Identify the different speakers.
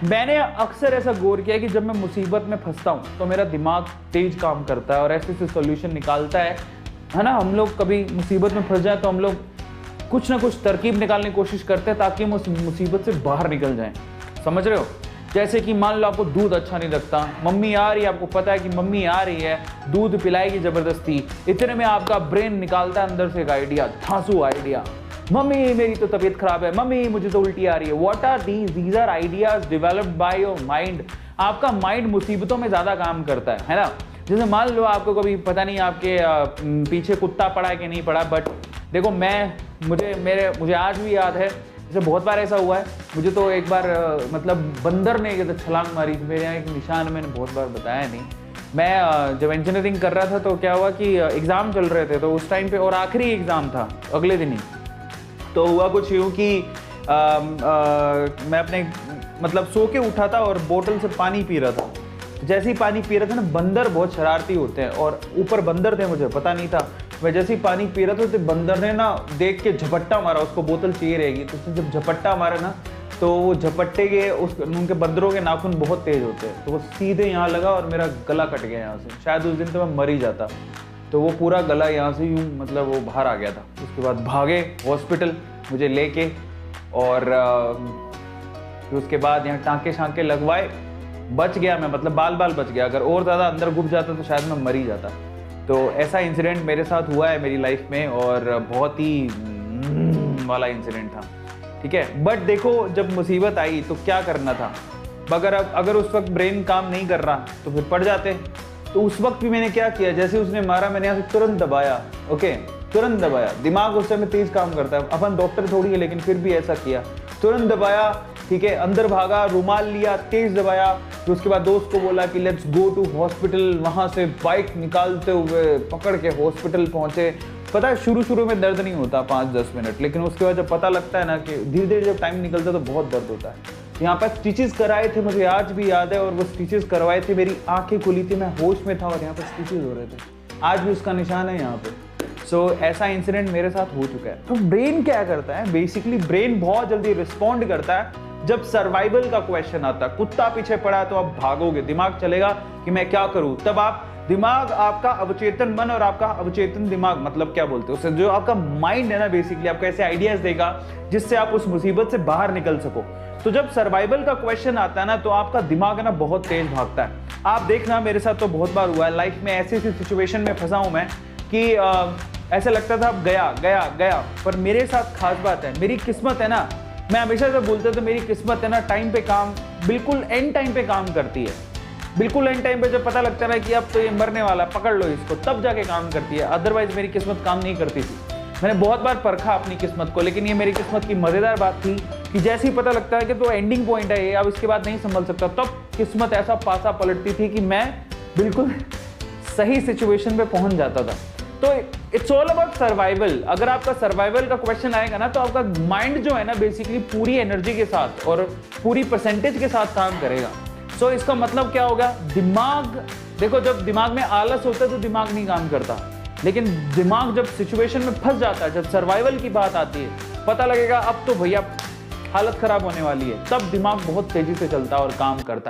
Speaker 1: मैंने अक्सर ऐसा गौर किया कि जब मैं मुसीबत में फंसता हूँ तो मेरा दिमाग तेज काम करता है और ऐसे से सॉल्यूशन निकालता है ना। हम लोग कभी मुसीबत में फंस जाए तो हम लोग कुछ ना कुछ तरकीब निकालने की कोशिश करते हैं ताकि हम उस मुसीबत से बाहर निकल जाएं। समझ रहे हो? जैसे कि मान लो आपको दूध अच्छा नहीं लगता, मम्मी आ रही है, आपको पता है कि मम्मी आ रही है, दूध पिलाएगी ज़बरदस्ती, इतने में आपका ब्रेन निकालता है अंदर से एक आइडिया, धांसू आइडिया, मम्मी मेरी तो तबीयत खराब है, मम्मी मुझे तो उल्टी आ रही है। What are these are ideas developed by your mind. आपका माइंड मुसीबतों में ज़्यादा काम करता है ना। जैसे मान लो आपको कभी पता नहीं आपके पीछे कुत्ता पड़ा है कि नहीं पड़ा, बट देखो मुझे आज भी याद है, जैसे बहुत बार ऐसा हुआ है। मुझे तो एक बार मतलब बंदर ने छलांग मारी थी, मेरे यहाँ एक निशान मैंने बहुत बार बताया नहीं। मैं जब इंजीनियरिंग कर रहा था तो क्या हुआ कि एग्ज़ाम चल रहे थे, तो उस टाइम पे और आखिरी एग्ज़ाम था अगले दिन ही। तो हुआ कुछ यूँ कि मैं अपने मतलब सो के उठा था और बोतल से पानी पी रहा था। जैसे ही पानी पी रहा था ना, बंदर बहुत शरारती होते हैं और ऊपर बंदर थे, मुझे पता नहीं था। मैं जैसे ही पानी पी रहा था तो बंदर ने ना देख के झपट्टा मारा, उसको बोतल चाहिए रहेगी, तो उसने जब झपट्टा मारा ना तो वो झपट्टे के उनके बंदरों के नाखून बहुत तेज होते हैं, तो वो सीधे यहाँ लगा और मेरा गला कट गया यहाँ से। शायद उस दिन तो मैं मर ही जाता। तो वो पूरा गला यहाँ से यूँ मतलब वो बाहर आ गया था। उसके बाद भागे हॉस्पिटल मुझे लेके, और फिर उसके बाद यहाँ टाँके शाँके लगवाए, बच गया मैं, मतलब बाल बच गया। अगर और ज़्यादा अंदर घुस जाता तो शायद मैं मर ही जाता। तो ऐसा इंसिडेंट मेरे साथ हुआ है मेरी लाइफ में, और बहुत ही वाला इंसिडेंट था। ठीक है, बट देखो जब मुसीबत आई तो क्या करना था। अगर उस वक्त ब्रेन काम नहीं कर रहा तो फिर पड़ जाते। तो उस वक्त भी मैंने क्या किया, जैसे उसने मारा मैंने यहाँ से तुरंत दबाया। ओके, तुरंत दबाया। दिमाग उस समय तेज काम करता है, अपन डॉक्टर थोड़ी है, लेकिन फिर भी ऐसा किया, तुरंत दबाया। ठीक है, अंदर भागा, रुमाल लिया, तेज दबाया। फिर उसके बाद दोस्त को बोला कि लेट्स गो टू हॉस्पिटल। वहाँ से बाइक निकालते हुए पकड़ के हॉस्पिटल पहुँचे। पता है शुरू में दर्द नहीं होता 5-10 मिनट, लेकिन उसके बाद जब पता लगता है ना कि धीरे धीरे जब टाइम निकलता है तो बहुत दर्द होता है। यहाँ पर स्टिचेस कराए थे, मुझे आज भी याद है, और वो स्टिचेस करवाए थे, मेरी आंखें खुली थी, मैं होश में था और यहाँ पर स्टिचेस हो रहे थे। आज भी उसका निशान है यहाँ पे। सो ऐसा इंसिडेंट मेरे साथ हो चुका है। तो ब्रेन क्या करता है, बेसिकली ब्रेन बहुत जल्दी रिस्पॉन्ड करता है जब सर्वाइवल का क्वेश्चन आता है। कुत्ता पीछे पड़ा है तो आप भागोगे, दिमाग चलेगा कि मैं क्या करूं। तब आप दिमाग, आपका अवचेतन मन और आपका अवचेतन दिमाग, मतलब क्या बोलते हैं उसे, जो आपका माइंड है ना, बेसिकली आपको ऐसे आइडियाज देगा जिससे आप उस मुसीबत से बाहर निकल सको। तो जब सर्वाइवल का क्वेश्चन आता है ना तो आपका दिमाग है ना बहुत तेज भागता है। आप देखना, मेरे साथ तो बहुत बार हुआ है लाइफ में, ऐसी सिचुएशन में फंसा हूं मैं कि ऐसा लगता था अब गया। पर मेरे साथ खास बात है, मेरी किस्मत है ना, मैं हमेशा से बोलता था मेरी किस्मत है ना टाइम पे काम, बिल्कुल एंड टाइम पे काम करती है। बिल्कुल एंड टाइम पे जब पता लगता है कि अब तो ये मरने वाला, पकड़ लो इसको, तब जाके काम करती है। अदरवाइज मेरी किस्मत काम नहीं करती थी। मैंने बहुत बार परखा अपनी किस्मत को, लेकिन ये मेरी किस्मत की मज़ेदार बात थी कि जैसे ही पता लगता है कि तो एंडिंग पॉइंट है ये, अब इसके बाद नहीं संभल सकता, तब किस्मत ऐसा पासा पलटती थी कि मैं बिल्कुल सही सिचुएशन पे पहुंच जाता था। तो इट्स ऑल अबाउट सर्वाइवल। अगर आपका सर्वाइवल का क्वेश्चन आएगा ना तो आपका माइंड जो है ना बेसिकली पूरी एनर्जी के साथ और पूरी परसेंटेज के साथ काम करेगा। सो इसका मतलब क्या होगा, दिमाग, देखो जब दिमाग में आलस होता है तो दिमाग नहीं काम करता, लेकिन दिमाग जब सिचुएशन में फंस जाता है, जब सर्वाइवल की बात आती है, पता लगेगा अब तो भैया हालत खराब होने वाली है, तब दिमाग बहुत तेजी से चलता है और काम करता है।